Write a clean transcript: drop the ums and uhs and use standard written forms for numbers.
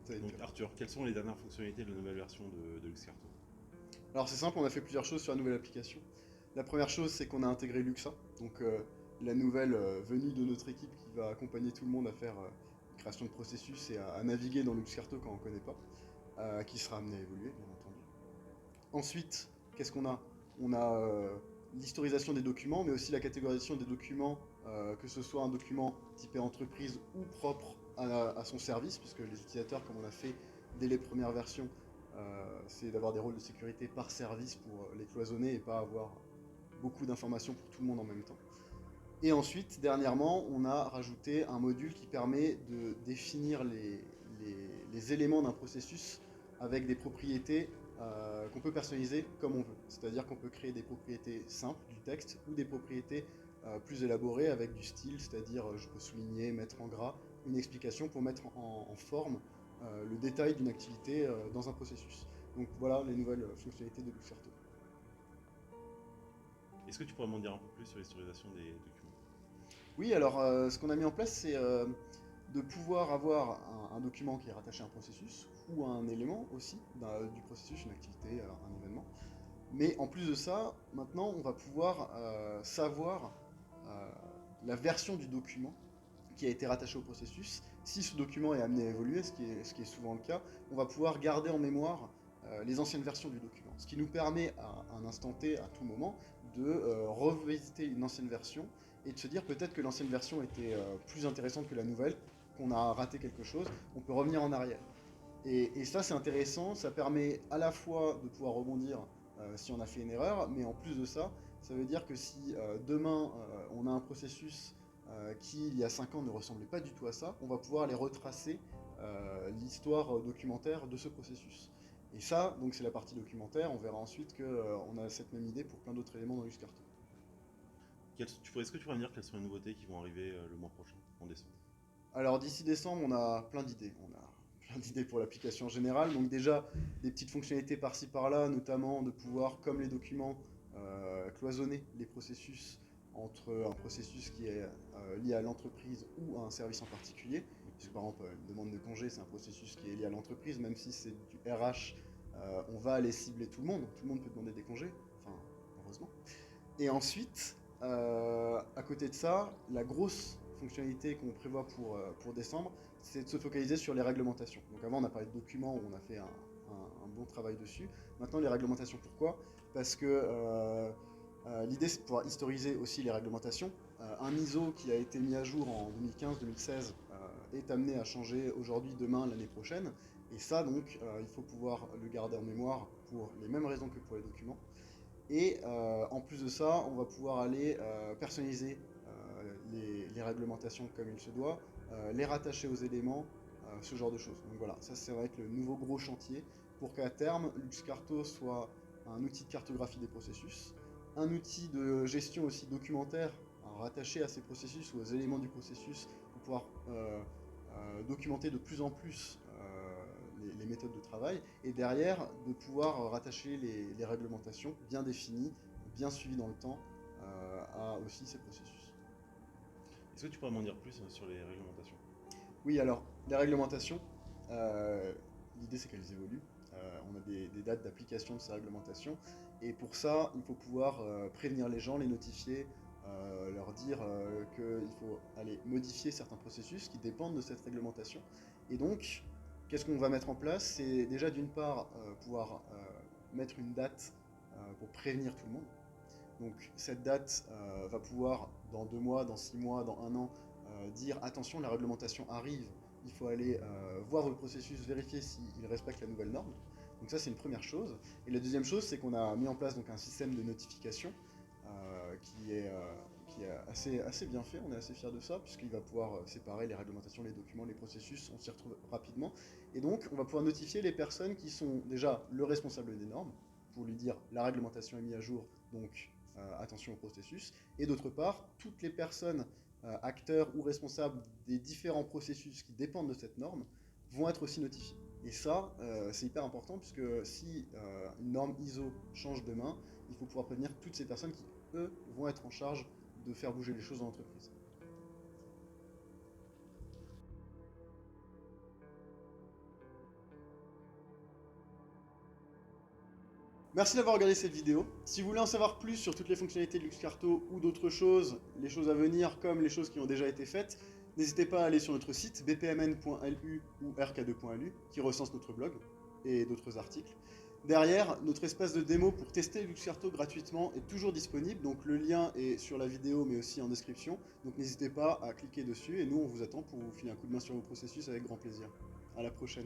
Ça va être Donc dur. Arthur, quelles sont les dernières fonctionnalités de la nouvelle version de LuxCarto? Alors c'est simple, on a fait plusieurs choses sur la nouvelle application. La première chose, c'est qu'on a intégré Luxa, donc la nouvelle venue de notre équipe qui va accompagner tout le monde à faire une création de processus et à naviguer dans LuxCarto quand on ne connaît pas, qui sera amené à évoluer, bien entendu. Ensuite, qu'est-ce qu'on a? On a l'historisation des documents, mais aussi la catégorisation des documents, que ce soit un document typé entreprise ou propre à son service, puisque les utilisateurs, comme on a fait dès les premières versions, c'est d'avoir des rôles de sécurité par service pour les cloisonner et pas avoir beaucoup d'informations pour tout le monde en même temps. Et ensuite, dernièrement, on a rajouté un module qui permet de définir les éléments d'un processus avec des propriétés qu'on peut personnaliser comme on veut. C'est-à-dire qu'on peut créer des propriétés simples du texte ou des propriétés plus élaborées avec du style, c'est-à-dire je peux souligner, mettre en gras une explication pour mettre en forme le détail d'une activité dans un processus. Donc voilà les nouvelles fonctionnalités de Lucerto. Est-ce que tu pourrais m'en dire un peu plus sur l'historisation des documents? Oui, alors ce qu'on a mis en place, c'est de pouvoir avoir un document qui est rattaché à un processus ou à un élément aussi du processus, une activité, un événement. Mais en plus de ça, maintenant, on va pouvoir savoir euh, la version du document qui a été rattaché au processus. Si ce document est amené à évoluer, ce qui est souvent le cas, on va pouvoir garder en mémoire les anciennes versions du document. Ce qui nous permet à un instant T, à tout moment, de revisiter une ancienne version et de se dire peut-être que l'ancienne version était plus intéressante que la nouvelle, qu'on a raté quelque chose, on peut revenir en arrière. Et ça, c'est intéressant, ça permet à la fois de pouvoir rebondir si on a fait une erreur, mais en plus de ça, ça veut dire que si demain on a un processus qui, il y a 5 ans, ne ressemblait pas du tout à ça, on va pouvoir aller retracer l'histoire documentaire de ce processus. Et ça, donc c'est la partie documentaire, on verra ensuite qu'on a cette même idée pour plein d'autres éléments dans LuxCarto. Est-ce que tu pourrais me dire quelles sont les nouveautés qui vont arriver le mois prochain, en décembre? Alors d'ici décembre, on a plein d'idées. On a plein d'idées pour l'application générale. Donc déjà, des petites fonctionnalités par-ci par-là, notamment de pouvoir, comme les documents, cloisonner les processus entre un processus qui est lié à l'entreprise ou à un service en particulier. Puisque par exemple, une demande de congé, c'est un processus qui est lié à l'entreprise, même si c'est du RH, on va aller cibler tout le monde. Tout le monde peut demander des congés, enfin, heureusement. Et ensuite, à côté de ça, la grosse fonctionnalité qu'on prévoit pour décembre, c'est de se focaliser sur les réglementations. Donc avant, on a parlé de documents où on a fait un bon travail dessus. Maintenant, les réglementations, pourquoi? Parce que l'idée, c'est de pouvoir historiser aussi les réglementations. Un ISO qui a été mis à jour en 2015-2016 est amené à changer aujourd'hui, demain, l'année prochaine. Et ça, donc, il faut pouvoir le garder en mémoire pour les mêmes raisons que pour les documents. Et en plus de ça, on va pouvoir aller personnaliser les réglementations comme il se doit, les rattacher aux éléments, ce genre de choses. Donc voilà, ça va être le nouveau gros chantier pour qu'à terme, LuxCarto soit un outil de cartographie des processus, un outil de gestion aussi documentaire rattaché à ces processus ou aux éléments du processus pour pouvoir documenter de plus en plus les méthodes de travail, et derrière de pouvoir rattacher les réglementations bien définies, bien suivies dans le temps, à aussi ces processus. Est-ce que tu pourrais m'en dire plus sur les réglementations? Oui, alors, les réglementations, euh, l'idée c'est qu'elles évoluent. On a des dates d'application de ces réglementations, et pour ça, il faut pouvoir prévenir les gens, les notifier, leur dire qu'il faut aller modifier certains processus qui dépendent de cette réglementation. Et donc, qu'est-ce qu'on va mettre en place? C'est déjà d'une part pouvoir mettre une date pour prévenir tout le monde. Donc cette date va pouvoir, dans 2 mois, dans 6 mois, dans un an, dire attention, la réglementation arrive, il faut aller voir le processus, vérifier s'il respecte la nouvelle norme. Donc ça, c'est une première chose. Et la deuxième chose, c'est qu'on a mis en place donc, un système de notification qui est assez bien fait. On est assez fiers de ça, puisqu'il va pouvoir séparer les réglementations, les documents, les processus, on s'y retrouve rapidement. Et donc, on va pouvoir notifier les personnes qui sont déjà le responsable des normes, pour lui dire la réglementation est mise à jour, donc attention au processus. Et d'autre part, toutes les personnes, acteurs ou responsables des différents processus qui dépendent de cette norme, vont être aussi notifiés. Et ça, c'est hyper important, puisque si une norme ISO change demain, il faut pouvoir prévenir toutes ces personnes qui, eux, vont être en charge de faire bouger les choses dans l'entreprise. Merci d'avoir regardé cette vidéo. Si vous voulez en savoir plus sur toutes les fonctionnalités de LuxCarto ou d'autres choses, les choses à venir comme les choses qui ont déjà été faites, n'hésitez pas à aller sur notre site bpmn.lu ou rk2.lu qui recense notre blog et d'autres articles. Derrière, notre espace de démo pour tester LuxCarto gratuitement est toujours disponible, donc le lien est sur la vidéo mais aussi en description. Donc n'hésitez pas à cliquer dessus et nous on vous attend pour vous filer un coup de main sur vos processus avec grand plaisir. À la prochaine.